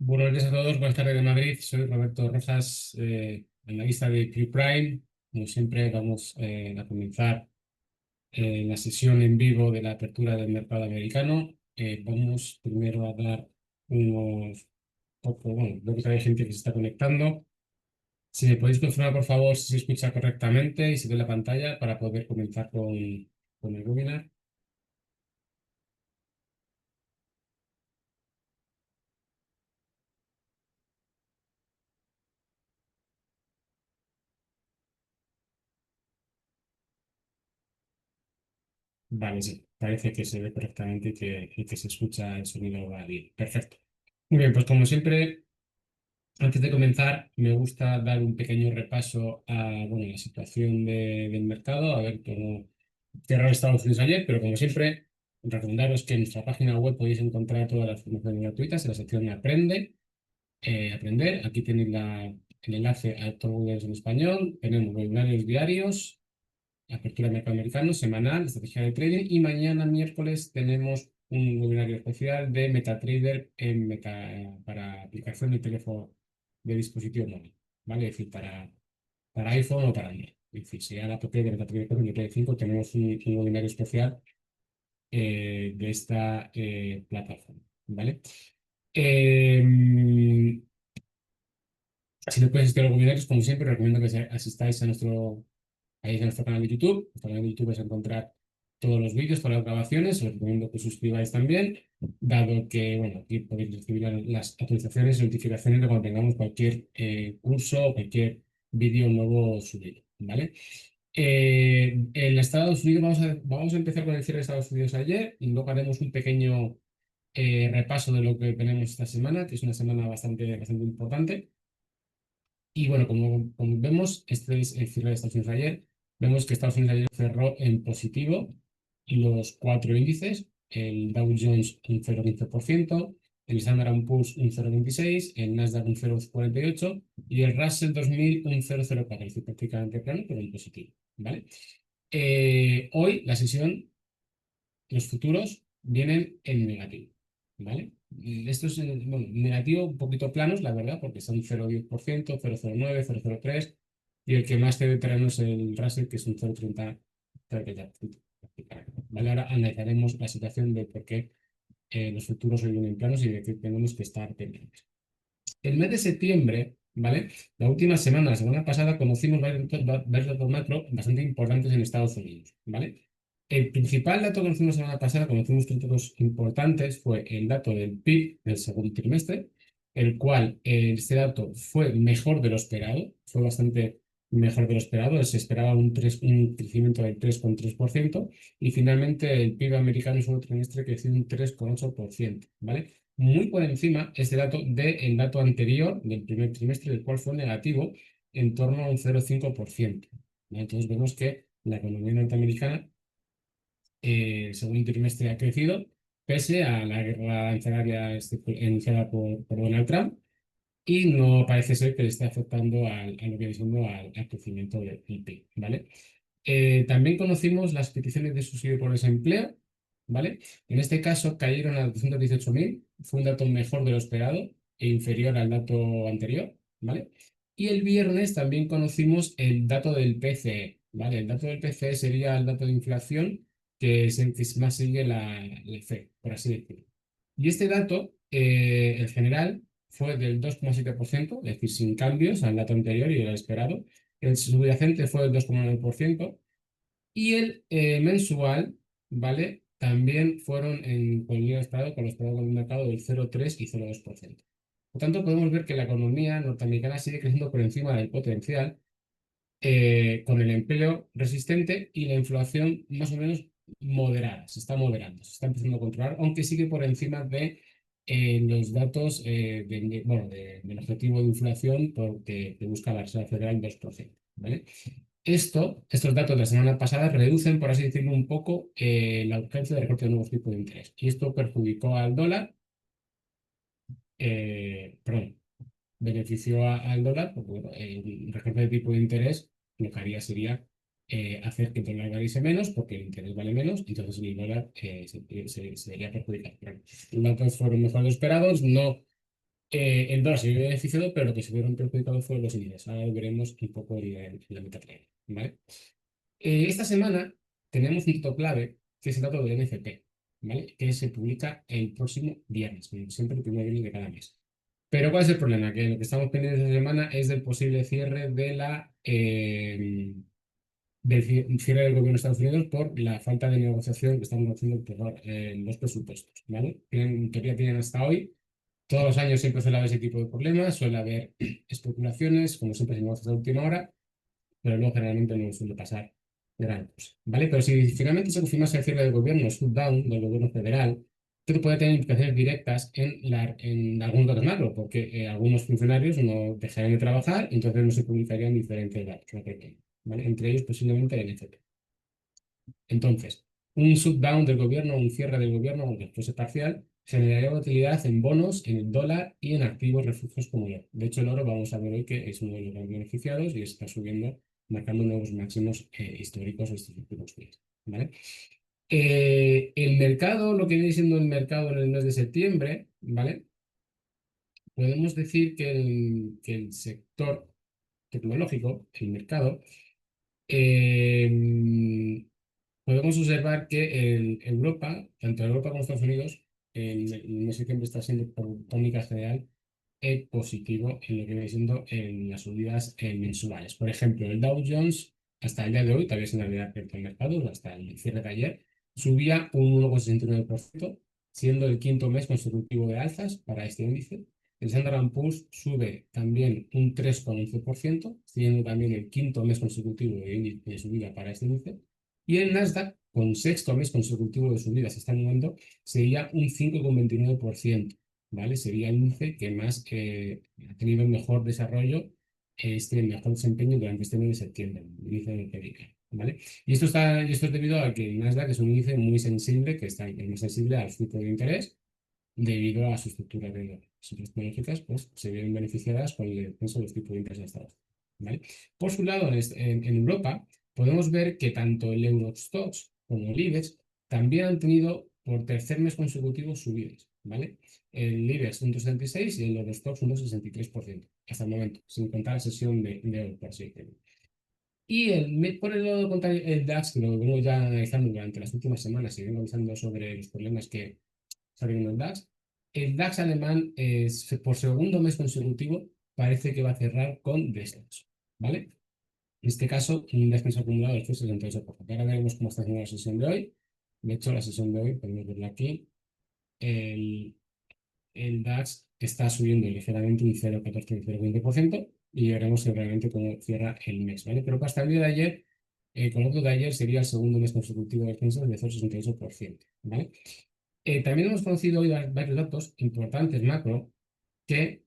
Buenos días a todos, buenas tardes de Madrid. Soy Roberto Rojas, analista de Prime. Como siempre, vamos a comenzar la sesión en vivo de la apertura del mercado americano. Vamos primero a dar bueno, veo que hay gente que se está conectando. Si me podéis confirmar, por favor, si se escucha correctamente y si ve la pantalla para poder comenzar con el webinar. Vale, sí, parece que se ve correctamente y que se escucha el sonido va bien. Perfecto. Muy bien, pues como siempre. Antes de comenzar, me gusta dar un pequeño repaso a bueno, la situación del mercado, a ver cómo cerrar Estados Unidos ayer, pero como siempre, recomendaros que en nuestra página web podéis encontrar todas las formaciones gratuitas en la sección de Aprender. Aquí tenéis el enlace a todo webinars en español, tenemos webinarios diarios, apertura de mercado americano, semanal, estrategia de trading, y mañana miércoles tenemos un webinario especial de MetaTrader para aplicación de teléfono de dispositivo móvil, ¿vale? Es decir, para iPhone o para Android. Es decir, si la app de MetaTrader 4 y MetaTrader 5 tenemos un webinario especial de esta plataforma, ¿vale? Eh, si no puedes asistir a los webinarios, como siempre, recomiendo que asistáis a ahí en nuestro canal de YouTube. En nuestro canal de YouTube vais a encontrar todos los vídeos, todas las grabaciones. Os recomiendo que os suscribáis también, dado que, bueno, aquí podéis recibir las actualizaciones y notificaciones de cuando tengamos cualquier curso o cualquier vídeo nuevo subido, ¿vale? En Estados Unidos vamos a empezar con el cierre de Estados Unidos ayer y luego haremos un pequeño repaso de lo que tenemos esta semana, que es una semana bastante importante. Y bueno, como vemos, este es el cierre de Estados Unidos ayer. Vemos que Estados Unidos ayer cerró en positivo los cuatro índices: el Dow Jones un 0,15%, el Standard Poor's un 0,26%, el Nasdaq un 0,48% y el Russell 2000 un 0,04%, es decir, prácticamente plano, pero en positivo, ¿vale? Hoy la sesión, los futuros vienen en negativo, ¿vale? Esto es bueno, negativo, un poquito planos, la verdad, porque son 0,10%, 0,09, 0,03, y el que más cede terreno es el Russell, que es un 0,30, ¿vale? Ahora analizaremos la situación de por qué los futuros hoy vienen planos y de qué tenemos que estar pendientes. El mes de septiembre, ¿vale? La semana pasada, conocimos varios datos macro bastante importantes en Estados Unidos, ¿vale? El principal dato que conocimos la semana pasada, conocimos tres datos importantes, fue el dato del PIB del segundo trimestre, el cual este dato fue mejor de lo esperado, fue bastante mejor de lo esperado. Se esperaba un crecimiento del 3,3%, y finalmente el PIB americano en el segundo trimestre creció un 3,8%, ¿vale? Muy por encima este dato del dato anterior del primer trimestre, el cual fue negativo en torno a un 0,5%, ¿vale? Entonces vemos que la economía norteamericana el segundo trimestre ha crecido pese a la guerra arancelaria iniciada por Donald Trump, y no parece ser que le esté afectando a lo que viene siendo al crecimiento del PIB, ¿vale? También conocimos las peticiones de subsidio por desempleo, ¿vale? En este caso cayeron a 218.000, fue un dato mejor de lo esperado e inferior al dato anterior, ¿vale? Y el viernes también conocimos el dato del PCE, ¿vale? El dato del PCE sería el dato de inflación, que es el que más sigue la FED, por así decirlo. Y este dato, en general, fue del 2,7%, es decir, sin cambios al dato anterior y el esperado. El subyacente fue del 2,9%, y el mensual, ¿vale? También fueron con el esperado, con lo esperado con el mercado del 0,3 y 0,2%. Por tanto, podemos ver que la economía norteamericana sigue creciendo por encima del potencial, con el empleo resistente y la inflación más o menos moderada, se está moderando, se está empezando a controlar, aunque sigue por encima de los datos bueno, del objetivo de inflación que busca la Reserva Federal, 2%, ¿vale? Estos datos de la semana pasada reducen, por así decirlo, un poco la urgencia de recorte de nuevos tipos de interés. Y esto perjudicó al dólar, perdón, benefició al dólar, porque bueno, el recorte de tipo de interés lo que haría sería hacer que el dólar valiese menos, porque el interés vale menos, entonces el dólar se vería perjudicado. Pero los datos fueron mejor de lo esperados, no El dólar se vio beneficiado, pero lo que se vieron perjudicados fueron los índices. Ahora lo veremos un poco en la MetaTrader, ¿vale? Esta semana tenemos un dato clave, que es el dato del NFP, ¿vale? Que se publica el próximo viernes, como siempre el primer viernes de cada mes. Pero ¿cuál es el problema? Que lo que estamos pendientes esta semana es del posible cierre del cierre del gobierno de Estados Unidos por la falta de negociación que estamos haciendo por los presupuestos, ¿vale? En teoría tienen hasta hoy. Todos los años siempre suele haber ese tipo de problemas, suele haber especulaciones, como siempre se negocia a última hora, pero luego generalmente no suele pasar gran cosa, ¿vale? Pero si finalmente se confirmase el cierre del gobierno, el shutdown del gobierno federal, esto puede tener implicaciones directas en algún dato macro, porque algunos funcionarios no dejarían de trabajar, entonces no se publicarían diferentes datos, ¿vale? Entre ellos posiblemente el NFP. Entonces, un shutdown del gobierno, un cierre del gobierno, aunque fuese parcial, generaría volatilidad en bonos, en el dólar y en activos refugios como el oro. De hecho, el oro vamos a ver hoy que es uno de los más beneficiados y está subiendo, marcando nuevos máximos históricos estos últimos días, ¿vale? El mercado, lo que viene siendo el mercado en el mes de septiembre, ¿vale? Podemos decir que el sector tecnológico, el mercado, eh, podemos observar que Europa, tanto Europa como Estados Unidos, el mes de septiembre está siendo por tónica general positivo en lo que viene siendo en las subidas mensuales. Por ejemplo, el Dow Jones hasta el día de hoy, todavía sin haber abierto el mercado, hasta el cierre de ayer, subía un 1,69%, siendo el quinto mes consecutivo de alzas para este índice. El Standard Poor's sube también un 3,11%, siendo también el quinto mes consecutivo de subida para este índice. Y el Nasdaq, con sexto mes consecutivo de subidas hasta el momento, sería un 5,29%, ¿vale? Sería el índice que más ha tenido mejor desarrollo, mejor desempeño durante este mes de septiembre, el índice de Federica, ¿vale? Y esto es debido a que el Nasdaq es un índice muy sensible, que está muy sensible al flujo de interés, debido a su estructura de las empresas tecnológicas, pues se ven beneficiadas con el descenso de los tipos de interés de Estados Unidos, ¿vale? Por su lado, en Europa, podemos ver que tanto el Eurostoxx como el IBEX también han tenido por tercer mes consecutivo subidas, ¿vale? El IBEX un 2,76 y el Eurostoxx un 2,63% hasta el momento, sin contar la sesión de hoy, por así decirlo. Por el lado contrario, el DAX, que lo vengo ya analizando durante las últimas semanas y vengo avisando sobre los problemas que saliendo el DAX. El DAX alemán, por segundo mes consecutivo, parece que va a cerrar con descenso, ¿vale? En este caso, un descenso acumulado del 68%. Ahora veremos cómo está haciendo la sesión de hoy. De hecho, la sesión de hoy, podemos verla aquí, el, el DAX está subiendo ligeramente un 0,14-0,20% y veremos realmente cómo cierra el mes, ¿vale? Pero hasta el día de ayer, con el otro de ayer, sería el segundo mes consecutivo de descenso de 0,68%, ¿vale? También hemos conocido hoy varios datos importantes macro que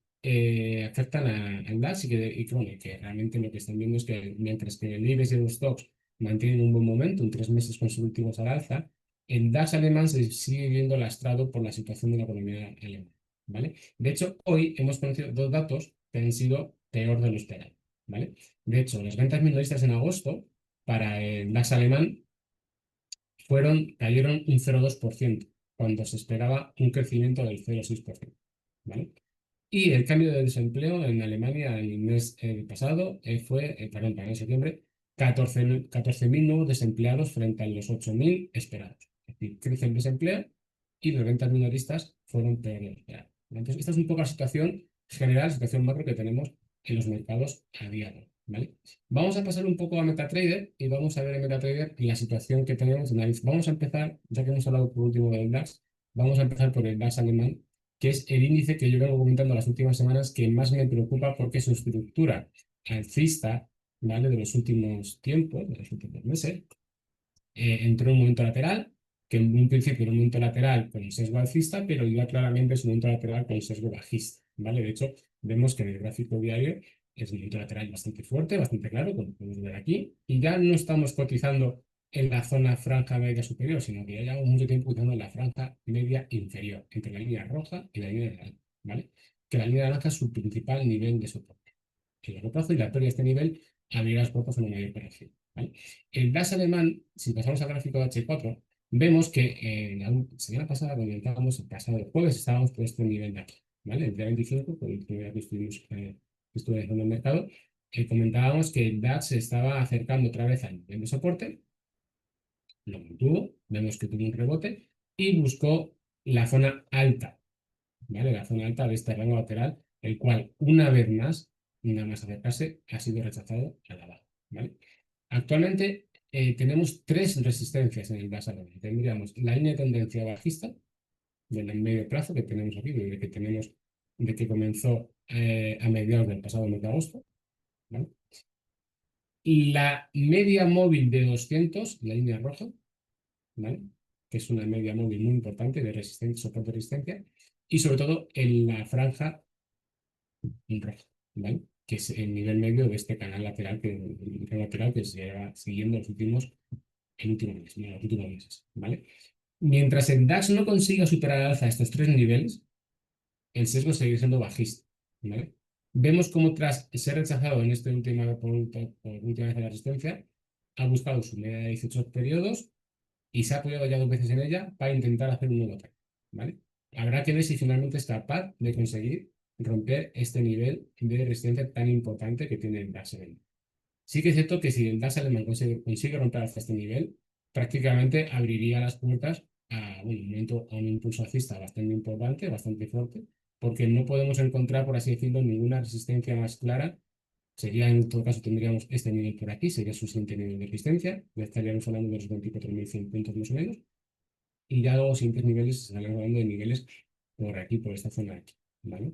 afectan al DAX bueno, que realmente lo que están viendo es que mientras que el IBEX y los stocks mantienen un buen momento, en 3 meses consecutivos al alza, el DAX alemán se sigue viendo lastrado por la situación de la economía alemana, ¿vale? De hecho, hoy hemos conocido dos datos que han sido peor de lo esperado, ¿vale? De hecho, las ventas minoristas en agosto para el DAX alemán cayeron un 0,2% cuando se esperaba un crecimiento del 0,6%, ¿vale? Y el cambio de desempleo en Alemania el mes pasado perdón, para el septiembre, 14.000 nuevos desempleados frente a los 8.000 esperados. Es decir, crece el desempleo y las ventas minoristas fueron peor de lo esperado. Entonces, esta es un poco la situación general, la situación macro que tenemos en los mercados a día de hoy, ¿vale? Vamos a pasar un poco a MetaTrader y vamos a ver en MetaTrader la situación que tenemos. Vamos a empezar, ya que hemos hablado por último del DAX, vamos a empezar por el DAX alemán, que es el índice que yo vengo comentando las últimas semanas que más me preocupa porque su estructura alcista, ¿vale? De los últimos tiempos, de los últimos meses, entró en un momento lateral, que en un principio era un momento lateral con sesgo alcista, pero ya claramente es un momento lateral con sesgo bajista, ¿vale? De hecho, vemos que en el gráfico diario es un momento lateral bastante fuerte, bastante claro, como podemos ver aquí, y ya no estamos cotizando en la zona franja media superior, sino que ya llevamos mucho tiempo cotizando en la franja media inferior, entre la línea roja y la línea naranja, ¿vale? Que la línea naranja es su principal nivel de soporte. El largo plazo y la pérdida de este nivel abrirá las puertas a una mayor corrección, ¿vale? El DAX alemán, si pasamos al gráfico de H4, vemos que la semana pasada, cuando estábamos el pasado jueves, estábamos por este nivel de aquí, ¿vale? El día 25, por el último día que estuve en el mercado, comentábamos que el DAX se estaba acercando otra vez al nivel de soporte, lo mantuvo, vemos que tuvo un rebote y buscó la zona alta, ¿vale? La zona alta de este rango lateral, el cual una vez más, nada más acercarse, ha sido rechazado a la baja, ¿vale? Actualmente tenemos tres resistencias en el gas alemán. Tendríamos la línea de tendencia bajista del medio plazo que tenemos aquí, de que comenzó a mediados del pasado mes de agosto, ¿vale? La media móvil de 200, la línea roja, ¿vale? Que es una media móvil muy importante de resistencia, soporte de resistencia, y sobre todo en la franja roja, ¿vale? Que es el nivel medio de este canal lateral que se lleva siguiendo el último mes, ¿no? Los últimos meses, ¿vale? Mientras el DAX no consiga superar al alza estos tres niveles, el sesgo seguirá siendo bajista, ¿vale? Vemos cómo tras ser rechazado en este por última vez en la resistencia, ha buscado su media de 18 periodos y se ha apoyado ya dos veces en ella para intentar hacer un nuevo ataque, ¿vale? Habrá que ver si finalmente es capaz de conseguir romper este nivel de resistencia tan importante que tiene el DAX alemán. Sí que es cierto que si el DAX alemán consigue romper hasta este nivel, prácticamente abriría las puertas a un impulso alcista bastante importante, bastante fuerte, porque no podemos encontrar, por así decirlo, ninguna resistencia más clara. Sería, en todo caso, tendríamos este nivel por aquí, sería su siguiente nivel de resistencia, ya estaríamos hablando de los 24.100 puntos más o menos, y ya los siguientes niveles, estaríamos hablando de niveles por aquí, por esta zona de aquí, ¿vale?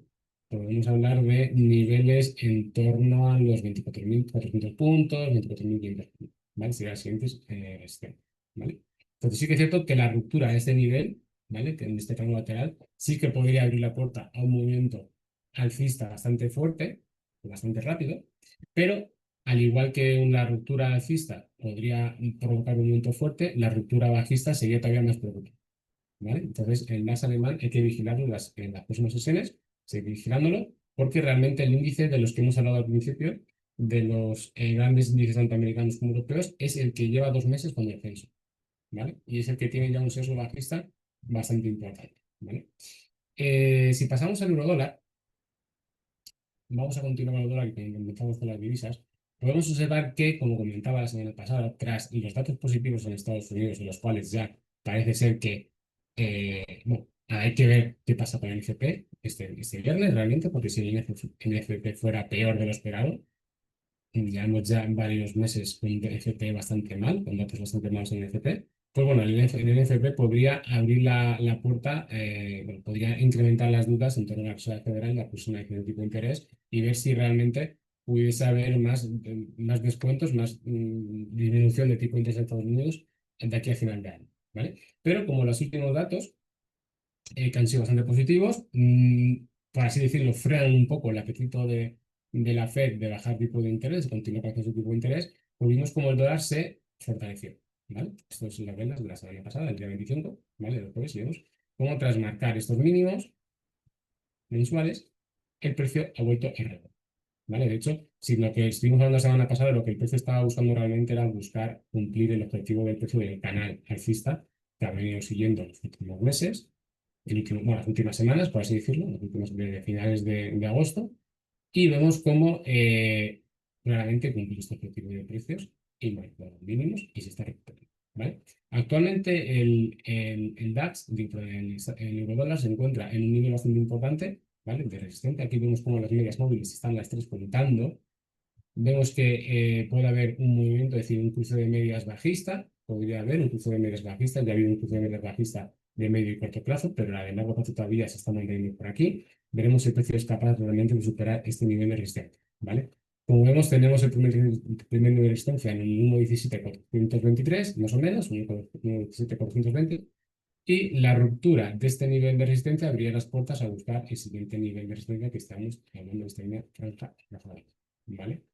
Podemos hablar de niveles en torno a los 24.400 puntos, 24.500 puntos, ¿vale? Serían las siguientes resistencias, ¿vale? Entonces sí que es cierto que la ruptura de este nivel, ¿vale? Que en este rango lateral, sí que podría abrir la puerta a un movimiento alcista bastante fuerte, bastante rápido, pero al igual que una ruptura alcista podría provocar un movimiento fuerte, la ruptura bajista sería todavía más preocupante, ¿vale? Entonces, el DAX alemán hay que vigilarlo en las próximas sesiones, seguir vigilándolo, porque realmente el índice de los que hemos hablado al principio, de los grandes índices tanto americanos como europeos, es el que lleva 2 meses con descenso, ¿vale? Y es el que tiene ya un sesgo bajista bastante importante, ¿vale? Si pasamos al eurodólar, vamos a continuar con el dólar y comenzamos con las divisas. Podemos observar que, como comentaba la semana pasada, tras los datos positivos en Estados Unidos, en los cuales ya parece ser que, bueno, hay que ver qué pasa con el ICP este viernes realmente, porque si el ICP fuera peor de lo esperado, llevamos ya varios meses con un NFP bastante mal, con datos bastante malos en el NFP. Pues bueno, el NFP podría abrir la puerta, bueno, podría incrementar las dudas en torno a la Reserva Federal, la próxima decisión de tipo de interés, y ver si realmente pudiese haber más descuentos, más disminución de tipo de interés en Estados Unidos de aquí a final de año, ¿vale? Pero como los últimos datos que han sido bastante positivos, por así decirlo, frenan un poco el apetito de la Fed de bajar tipo de interés, de continuar con su tipo de interés, pues vimos como el dólar se fortaleció, ¿vale? Esto son las ventas de la semana pasada, el día 25, ¿vale? Después vemos cómo tras marcar estos mínimos mensuales, el precio ha vuelto a rebotar, ¿vale? De hecho, si lo que estuvimos hablando la semana pasada, lo que el precio estaba buscando realmente era buscar cumplir el objetivo del precio del canal alcista que ha venido siguiendo en los últimos meses, bueno, las últimas semanas, por así decirlo, las últimas de finales de agosto, y vemos cómo claramente cumple este objetivo de precios y bueno, los mínimos y se está recuperando, ¿vale? Actualmente el DAX, dentro del eurodólar, se encuentra en un nivel bastante importante, ¿vale? De resistencia. Aquí vemos cómo las medias móviles están las tres contando. Vemos que puede haber un movimiento, es decir, un cruce de medias bajista, podría haber un cruce de medias bajista, ya ha habido un cruce de medias bajista de medio y corto plazo, pero la de largo plazo todavía se está manteniendo por aquí. Veremos si el precio es capaz realmente de superar este nivel de resistencia, ¿vale? Como vemos, tenemos el primer nivel de resistencia en el 1.17.423, más o menos, 1.17.420, y la ruptura de este nivel de resistencia abriría las puertas a buscar el siguiente nivel de resistencia que estamos hablando de esta línea franja, ¿vale?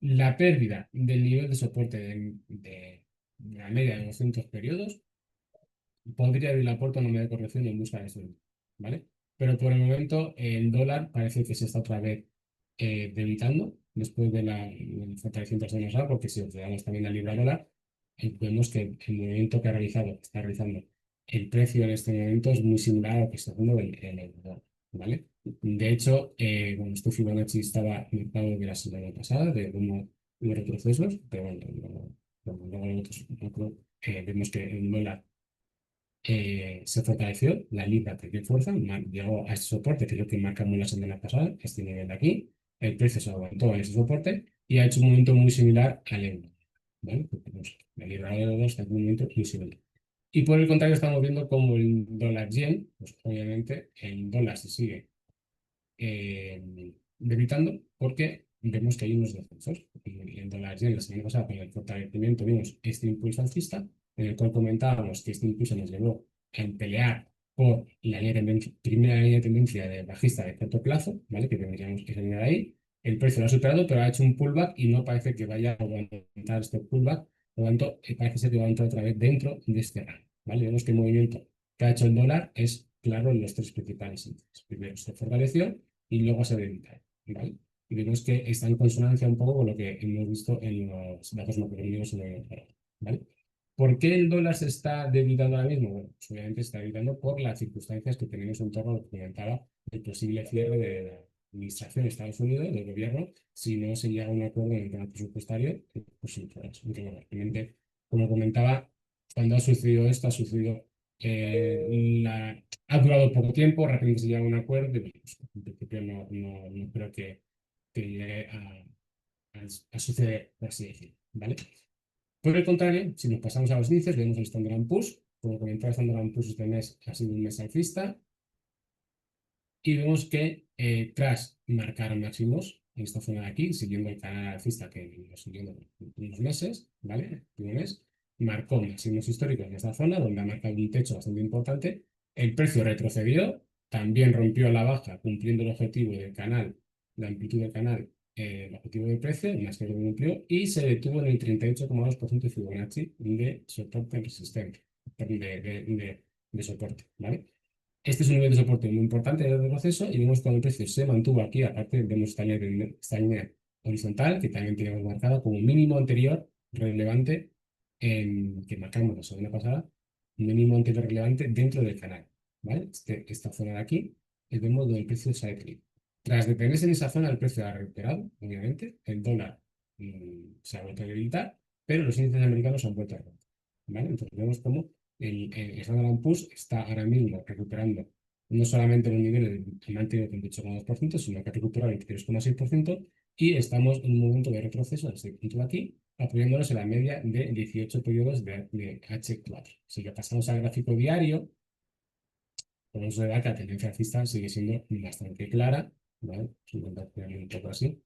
La pérdida del nivel de soporte de la media de 200 periodos podría abrir la puerta a una media de corrección en busca de eso, ¿vale? Pero por el momento el dólar parece que se está otra vez debilitando después del fortalecimiento de la semana, porque si observamos también la libra dólar, vemos que el movimiento que está realizando el precio en este momento es muy similar a lo que está haciendo el euro dólar, ¿vale? De hecho, bueno, este Fibonacci estaba marcado de la semana pasada, de uno de los retrocesos, pero bueno, luego en otros macro, vemos que el dólar se fortaleció, la libra perdió fuerza, llegó a este soporte, que es lo que marcamos la semana pasada, este nivel de aquí, el precio se aguantó en ese soporte y ha hecho un movimiento muy similar al euro, ¿vale? Porque, pues, la libra al euro está en un movimiento muy similar. Y por el contrario, estamos viendo como el dólar yen, pues obviamente el dólar se sigue debilitando porque vemos que hay unos descensos. Y el dólar yen la semana pasada, con el fortalecimiento, vimos este impulso alcista, en el cual comentábamos que este impulso nos llevó a pelear por la primera línea de tendencia de bajista de corto plazo, ¿vale? Que tendríamos que salir de ahí. El precio lo ha superado, pero ha hecho un pullback y no parece que vaya a aguantar este pullback. Por lo tanto, parece ser que va a entrar otra vez dentro de este rango, ¿vale? Vemos que el movimiento que ha hecho el dólar es claro en los tres principales índices. Primero se fortaleció y luego se debilita, ¿vale? Y vemos que está en consonancia un poco con lo que hemos visto en los datos macroeconómicos en la Unión Europea, ¿vale? ¿Por qué el dólar se está debilitando ahora mismo? Bueno, pues obviamente se está debilitando por las circunstancias que tenemos en torno a lo que comentaba el posible cierre de la administración de Estados Unidos, del gobierno, si no se llega a un acuerdo en el tema presupuestario, pues sí, pues, realmente, como comentaba, cuando ha sucedido esto, ha sucedido ha durado poco tiempo, rápidamente se llega a un acuerdo y bueno, pues, en principio no creo que llegue a suceder, por así decirlo, ¿vale? Por el contrario, si nos pasamos a los índices, vemos el Standard Poor's. Como comentaba, el Standard Poor's este mes ha sido un mes alcista y vemos que tras marcar máximos en esta zona de aquí, siguiendo el canal alcista que venimos siguiendo unos meses, ¿vale? Un mes, marcó máximos históricos en esta zona, donde ha marcado un techo bastante importante. El precio retrocedió, también rompió a la baja, cumpliendo el objetivo del canal, la amplitud del canal, el objetivo de precio, más que lo cumplió, y se detuvo en el 38,2% de Fibonacci de soporte resistente, de soporte, ¿vale? Este es un nivel de soporte muy importante del proceso y vemos cuando el precio se mantuvo aquí, aparte vemos esta línea horizontal que también tenemos marcada como mínimo anterior relevante que marcamos la semana pasada, un mínimo anterior relevante dentro del canal, ¿vale? Esta zona de aquí vemos donde el precio se ha detenido. Tras detenerse en esa zona, el precio ha recuperado, obviamente, el dólar se ha vuelto a debilitar, pero los índices americanos han vuelto a romper, ¿vale? Entonces vemos cómo el Standard Poor's está ahora mismo recuperando no solamente los niveles que han tenido el 28,2%, sino que ha recuperado el 23,6% y estamos en un momento de retroceso desde el punto de aquí, apoyándonos en la media de 18 periodos de H4. Si le pasamos al gráfico diario, podemos ver que la tendencia alcista sigue siendo bastante clara, ¿vale? Intentar ponerlo un poco así.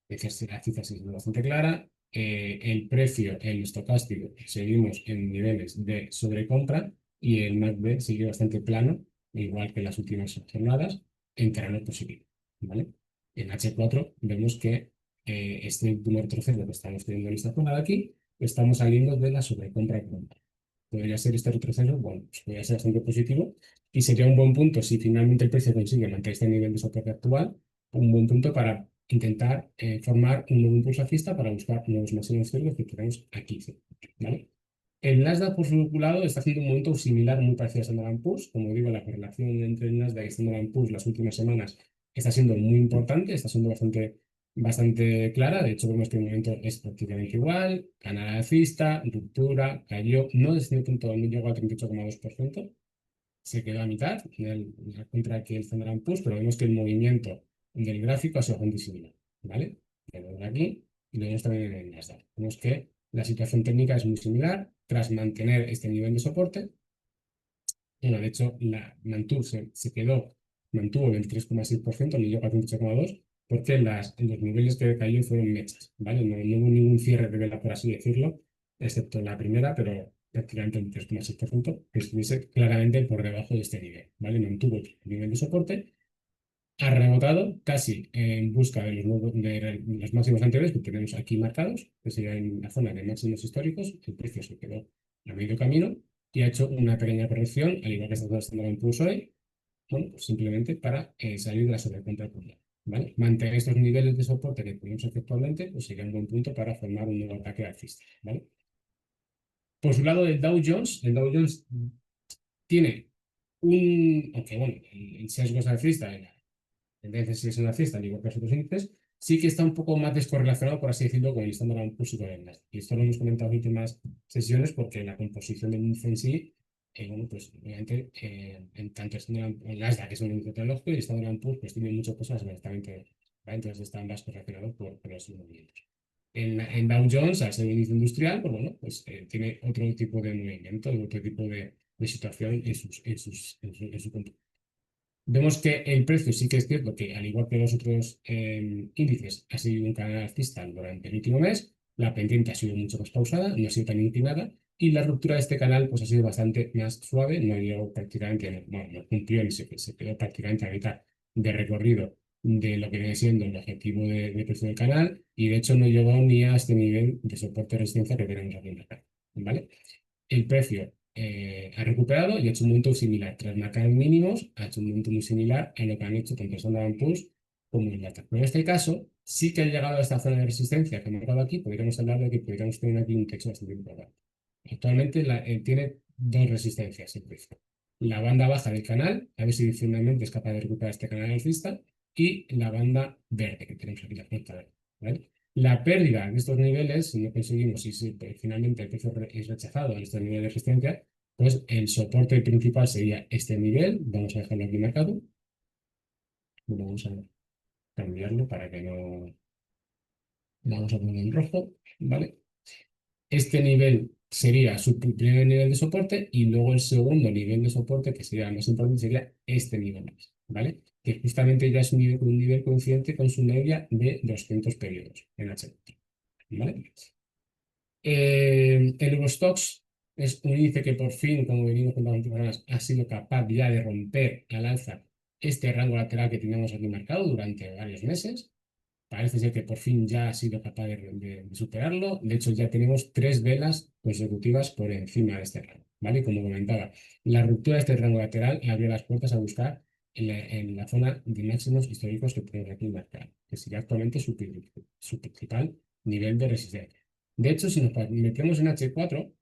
La tendencia alcista sigue siendo bastante clara. El precio, el estocástico, seguimos en niveles de sobrecompra y el MACD sigue bastante plano, igual que en las últimas jornadas, en terreno positivo, ¿vale? En H4 vemos que este último retroceso que estamos teniendo en esta zona de aquí, estamos saliendo de la sobrecompra económica. Podría ser este retroceso, bueno, pues podría ser bastante positivo y sería un buen punto si finalmente el precio consigue mantener este nivel de soporte actual, un buen punto para intentar formar un nuevo impulso alcista para buscar nuevos máximos históricos que tenemos aquí, ¿sí? ¿Vale? El Nasdaq, por su lado, está haciendo un momento similar, muy parecido a Standard Poor's. Como digo, la correlación entre el Nasdaq y Standard Poor's las últimas semanas está siendo muy importante, está siendo bastante clara. De hecho, vemos que el momento es prácticamente igual. Canal alcista, ruptura, cayó, no descendió tanto, no llegó al 38,2%, se quedó a mitad, la contra que el Standard Poor's, pero vemos que el movimiento del gráfico ha sido bastante similar, ¿vale? Lo vemos aquí y lo vemos también en el Nasdaq. Vemos que la situación técnica es muy similar tras mantener este nivel de soporte. Bueno, de hecho, mantuvo el 23,6%, no llegó al 28,2%, porque los niveles que cayó fueron mechas, ¿vale? No hubo ningún cierre de vela, por así decirlo, excepto la primera, pero prácticamente el 3,6%, que estuviese claramente por debajo de este nivel, ¿vale? Mantuvo el nivel de soporte, ha rebotado casi en busca de los máximos anteriores que tenemos aquí marcados, que sería en la zona de máximos históricos, el precio se quedó a medio camino y ha hecho una pequeña corrección, al igual que está haciendo el impulso hoy, bueno, pues simplemente para salir de la sobrecompra actual, ¿vale? Mantener estos niveles de soporte que tenemos actualmente, pues sería un buen punto para formar un nuevo ataque alcista, ¿vale? Por su lado, el Dow Jones tiene aunque bueno, el sesgo es alcista, la tendencia sí es una alcista, al igual que los otros índices, sí que está un poco más descorrelacionado, por así decirlo, con el Standard & Poor's y con el Nasdaq. Y esto lo hemos comentado en últimas sesiones porque la composición del índice en sí, bueno, pues obviamente, en tanto el Nasdaq, que es un índice tecnológico, y el Standard & Poor's, pues tiene muchas cosas directamente, ¿vale? Entonces están más correlacionados por esos movimientos. En Dow Jones, al ser un índice industrial, pues bueno, pues tiene otro tipo de movimiento, otro tipo de situación en su composición. Vemos que el precio sí que es cierto que, al igual que los otros índices, ha sido un canal alcista durante el último mes, la pendiente ha sido mucho más pausada, no ha sido tan inclinada, y la ruptura de este canal pues, ha sido bastante más suave, no llegó prácticamente, bueno, no cumplió ni se quedó prácticamente a mitad de recorrido de lo que viene siendo el objetivo de precio del canal, y de hecho no llegó ni a este nivel de soporte de resistencia que tenemos aquí en el mercado, ¿vale? El precio ha recuperado y ha hecho un movimiento similar. Tras marcar mínimos, ha hecho un movimiento muy similar a lo que han hecho tanto Standard Poor's como el Nasdaq. Pero en este caso, sí que ha llegado a esta zona de resistencia que hemos dado aquí. Podríamos hablar de que podríamos tener aquí un techo bastante importante. Actualmente tiene dos resistencias el precio. La banda baja del canal, a ver si finalmente es capaz de recuperar este canal alcista, y la banda verde que tenemos aquí, la punta verde, ¿vale? La pérdida de estos niveles, si no conseguimos, si finalmente el precio es rechazado en este nivel de resistencia, pues el soporte principal sería este nivel. Vamos a dejarlo aquí marcado. Vamos a cambiarlo para que no. Vamos a poner en rojo, ¿vale? Este nivel sería su primer nivel de soporte y luego el segundo nivel de soporte, que sería el más importante, sería este nivel, ¿vale? Que justamente ya es un nivel coincidente con su media de 200 periodos en H4, ¿vale? El Eurostoxx es un índice que por fin, como venimos con las últimas semanas, ha sido capaz ya de romper al alza este rango lateral que teníamos aquí marcado durante varios meses. Parece ser que por fin ya ha sido capaz de superarlo. De hecho, ya tenemos tres velas consecutivas por encima de este rango, ¿vale? Como comentaba, la ruptura de este rango lateral abrió las puertas a buscar en la zona de máximos históricos que tenemos aquí marcado, que sería actualmente su principal nivel de resistencia. De hecho, si nos metemos en H4,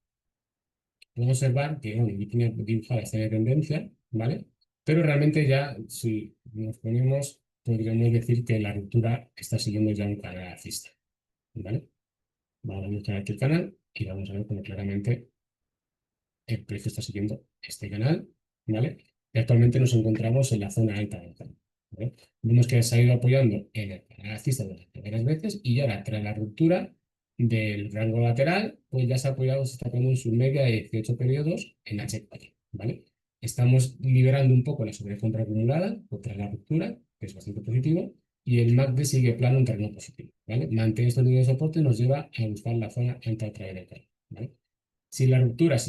podemos observar que, bueno, aquí tiene dibujada esta de tendencia, ¿vale? Pero realmente ya, si nos ponemos, podríamos decir que la ruptura está siguiendo ya un canal alcista, ¿vale? Vamos a buscar aquí el canal y vamos a ver cómo claramente el precio está siguiendo este canal, ¿vale? Y actualmente nos encontramos en la zona alta del canal, ¿vale? Vemos que se ha ido apoyando en el canal alcista durante varias veces y ahora, tras la ruptura del rango lateral, pues ya se ha apoyado, se está poniendo en su media de 18 periodos en H4, ¿vale? Estamos liberando un poco la sobrecompra acumulada tras la ruptura, que es bastante positivo, y el MACD sigue plano en terreno positivo, ¿vale? Mantener estos niveles de soporte nos lleva a buscar la zona alta otra vez del canal, ¿vale? Si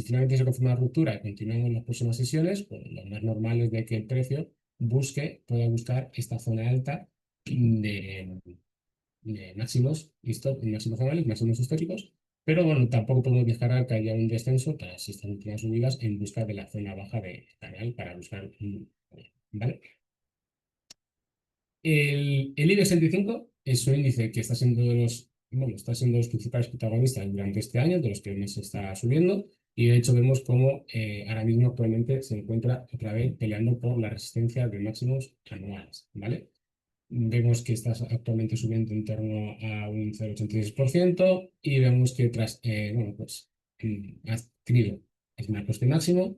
finalmente se confirma la ruptura y continuamos en las próximas sesiones, pues lo más normal es de que el precio pueda buscar esta zona alta de, de máximos anuales, máximos históricos, pero bueno, tampoco podemos dejar que haya un descenso tras estas últimas subidas en busca de la zona baja del canal para buscar ¿vale? El IBEX 35 es un índice que está siendo está siendo los principales protagonistas durante este año, de los que más se está subiendo, y de hecho vemos cómo ahora mismo actualmente se encuentra otra vez peleando por la resistencia de máximos anuales, ¿vale? Vemos que está actualmente subiendo en torno a un 0,86% y vemos que bueno, pues ha tenido el marco de máximo.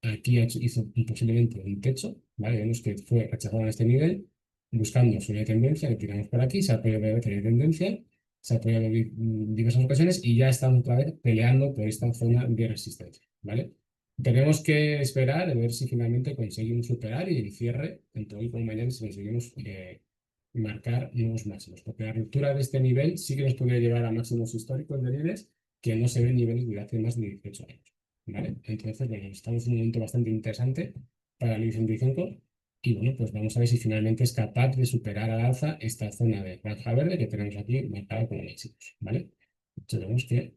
Aquí hizo posiblemente un techo, ¿vale? Vemos que fue rechazado en este nivel, buscando su línea de tendencia, le tiramos por aquí, se ha apoyado de otra línea de tendencia, se ha apoyado en diversas ocasiones y ya estamos otra vez peleando por esta zona de resistencia, ¿vale? Tenemos que esperar a ver si finalmente conseguimos superar y el cierre, tanto hoy como mañana, si conseguimos marcar nuevos máximos, porque la ruptura de este nivel sí que nos podría llevar a máximos históricos de niveles que no se ven niveles de hace más de 18 años. ¿Vale? Entonces, bueno, estamos en un momento bastante interesante para el IBEX 35 y bueno, pues vamos a ver si finalmente es capaz de superar al alza esta zona de franja verde que tenemos aquí marcada como máximos, ¿vale? Entonces vemos que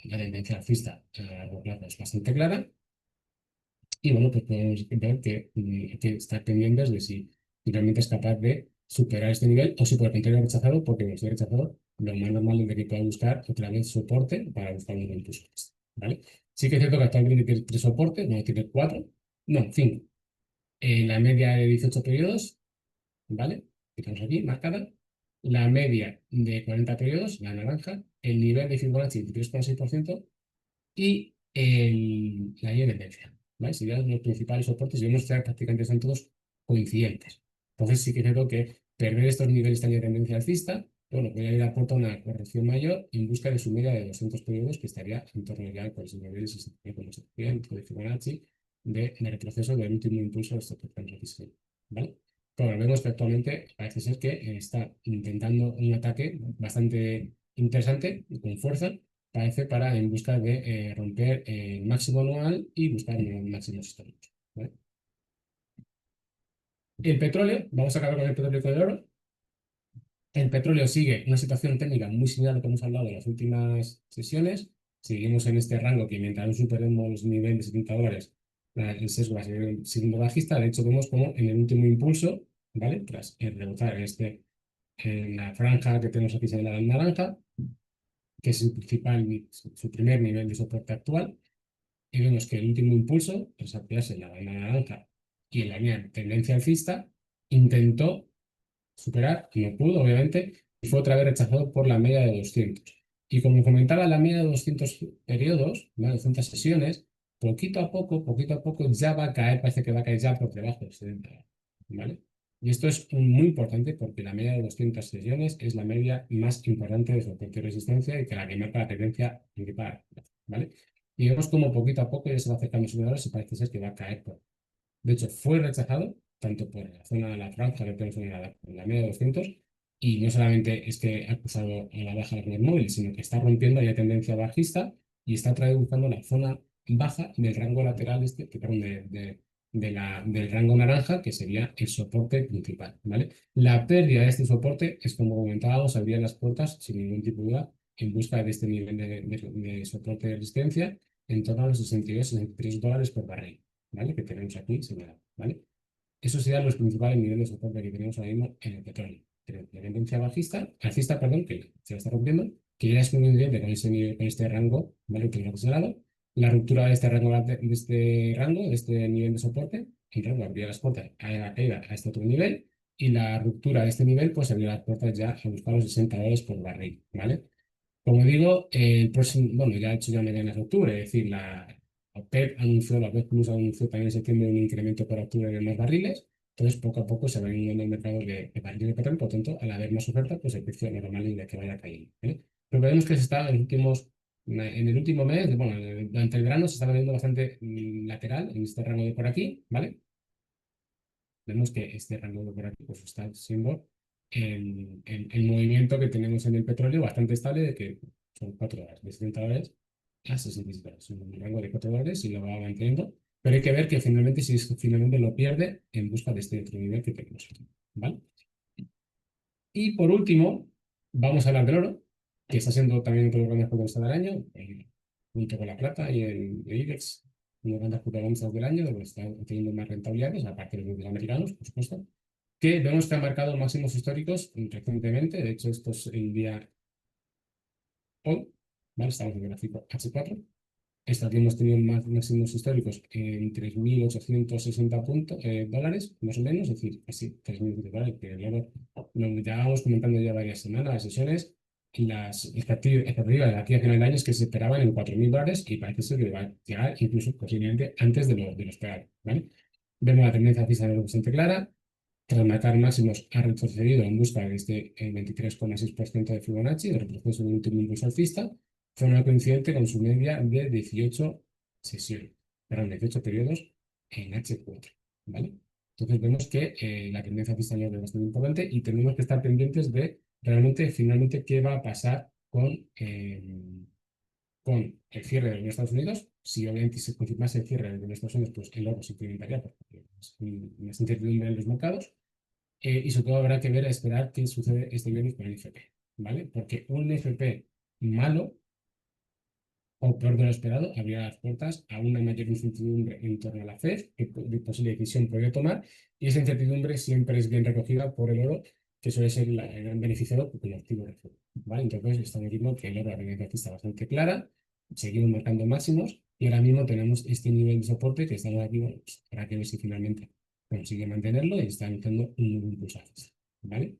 la tendencia alcista a largo plazo es bastante clara y bueno, pues podemos ver que está pendientes de si finalmente es capaz de superar este nivel o si por el contrario rechazado, porque no esté rechazado, lo más normal es de que pueda buscar otra vez soporte para buscar un impulso, ¿vale? Sí que es cierto que actualmente tiene tres soportes, no tiene cuatro, no, 5. La media de 18 periodos, ¿vale? Que tenemos aquí marcada. La media de 40 periodos, la naranja. El nivel de Fibonacci, 23,6%. Y la independencia, ¿vale? Serían los principales soportes y vemos que prácticamente están todos coincidentes. Entonces sí que creo que perder estos niveles tan de tendencia alcista, bueno, puede ir a aporta una corrección mayor en busca de su media de 200 periodos, que estaría en torno ya por ese nivel de 69,7% de Fibonacci de retroceso del último impulso de estos que ¿vale? Pero vemos que actualmente parece ser que está intentando un ataque bastante interesante y con fuerza parece para en busca de romper el máximo anual y buscar máximos históricos. ¿Vale? El petróleo, vamos a acabar con el petróleo y con el oro. El petróleo sigue una situación técnica muy similar a lo que hemos hablado en las últimas sesiones. Seguimos en este rango que mientras no superemos los niveles de $70, el sesgo va a seguir siendo bajista. De hecho, vemos como en el último impulso, ¿vale? Tras rebotar en la franja que tenemos aquí señalada en naranja, que es su primer nivel de soporte actual, y vemos que el último impulso, tras ampliarse en la banda naranja y en la línea de tendencia alcista, intentó superar, no pudo, obviamente, y fue otra vez rechazado por la media de 200. Y como comentaba, la media de 200 periodos, ¿vale? 200 sesiones, poquito a poco ya va a caer, parece que va a caer ya por debajo del 70, ¿vale? Y esto es muy importante porque la media de 200 sesiones es la media más importante de soporte y resistencia y que la que marca la tendencia principal, ¿vale? Y vemos como poquito a poco ya se va acercando a su valor y parece ser que va a caer por. De hecho, fue rechazado tanto por la zona de la franja que tenemos en la media de 200 y no solamente es que ha cruzado a la baja el móvil, sino que está rompiendo ya tendencia bajista y está otra vez buscando la zona baja del rango lateral perdón, del rango naranja, que sería el soporte principal, ¿vale? La pérdida de este soporte es, como comentábamos, abrir las puertas sin ningún tipo de duda en busca de este nivel de soporte de resistencia en torno a los 62-63 por barril. ¿Vale? Que tenemos aquí señalado, ¿vale? Esos serían los principales niveles de soporte que tenemos ahora mismo en el petróleo. Tenemos la tendencia bajista, alcista, perdón, que se está rompiendo, que ya es coincidente con ese nivel, con este rango, ¿vale? Que hemos señalado. La ruptura de este rango, de este nivel de soporte, el rango abría las puertas a caída a este otro nivel, y la ruptura de este nivel, pues abría las puertas ya a buscar los $60 por barril, ¿vale? Como digo, el próximo, bueno, ya ha hecho ya medianas de octubre, es decir, la OPEP Plus anunció también en septiembre un incremento para octubre de más barriles, entonces poco a poco se va yendo el mercado de barriles de petróleo, por lo tanto, al haber más oferta, pues el precio normal es que vaya cayendo, ¿vale? Pero vemos que se está en el último mes, bueno, durante el verano se está viendo bastante lateral en este rango de por aquí, ¿vale? Vemos que este rango de por aquí pues, está siendo el movimiento que tenemos en el petróleo bastante estable, de que son 4 horas, de $70 a 67 dólares. Es un rango de $4 y lo va manteniendo, pero hay que ver que finalmente, si finalmente lo pierde en busca de este otro nivel que tenemos aquí, ¿vale? Y por último, vamos a hablar del oro, que está siendo también otro de los grandes protagonistas del año, junto con la plata y el IBEX, uno de los grandes protagonistas del año, donde están teniendo más rentabilidades, aparte de los americanos, por supuesto, que vemos que han marcado máximos históricos recientemente. De hecho, esto es el día hoy, ¿vale? Estamos en el gráfico H4. Esta aquí hemos tenido máximos históricos en 3.860 dólares, más o menos, es decir, casi 3.000 dólares, que luego lo llevábamos comentando ya varias semanas, las sesiones, y las expectativas de aquí a final de año es que se esperaban en 4.000 dólares y parece ser que va a llegar incluso posiblemente antes de lo esperado, ¿vale? Vemos la tendencia alcista bastante clara. Tras marcar máximos, ha retrocedido en busca de este 23,6% de Fibonacci, de retroceso del último impulso alcista, zona coincidente con su media de 18 sesiones, perdón, 18 periodos en H4, ¿vale? Entonces vemos que la tendencia alcista es bastante importante y tenemos que estar pendientes de realmente, finalmente, qué va a pasar con el cierre de los Estados Unidos. Si obviamente se confirmase el cierre de los Estados Unidos, pues el oro se incrementaría porque es una incertidumbre en los mercados. Y sobre todo habrá que ver, a esperar qué sucede este viernes con el FP, ¿vale? Porque un FP malo o peor de lo esperado abrirá las puertas a una mayor incertidumbre en torno a la FED, que de posible decisión podría tomar, y esa incertidumbre siempre es bien recogida por el oro, que suele ser el gran beneficiado por el activo refugio, ¿vale? Entonces estamos viendo que el oro, la tendencia aquí está bastante clara, seguimos marcando máximos, y ahora mismo tenemos este nivel de soporte que estamos aquí, bueno, pues, para que ver si finalmente consigue mantenerlo y está dando un nuevo impulso alcista, ¿vale?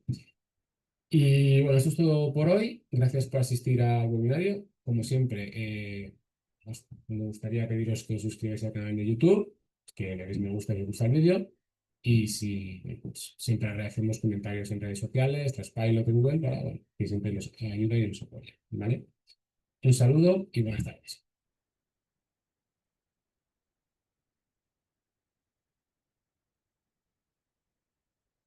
Y bueno, esto es todo por hoy. Gracias por asistir al webinario. Como siempre, me gustaría pediros que os suscribáis al canal de YouTube, que le deis me gusta si os gusta el vídeo. Y si pues, siempre agradecemos comentarios en redes sociales, Trustpilot en Google, para bueno, que siempre nos ayuda y nos apoya. ¿Vale? Un saludo y buenas tardes.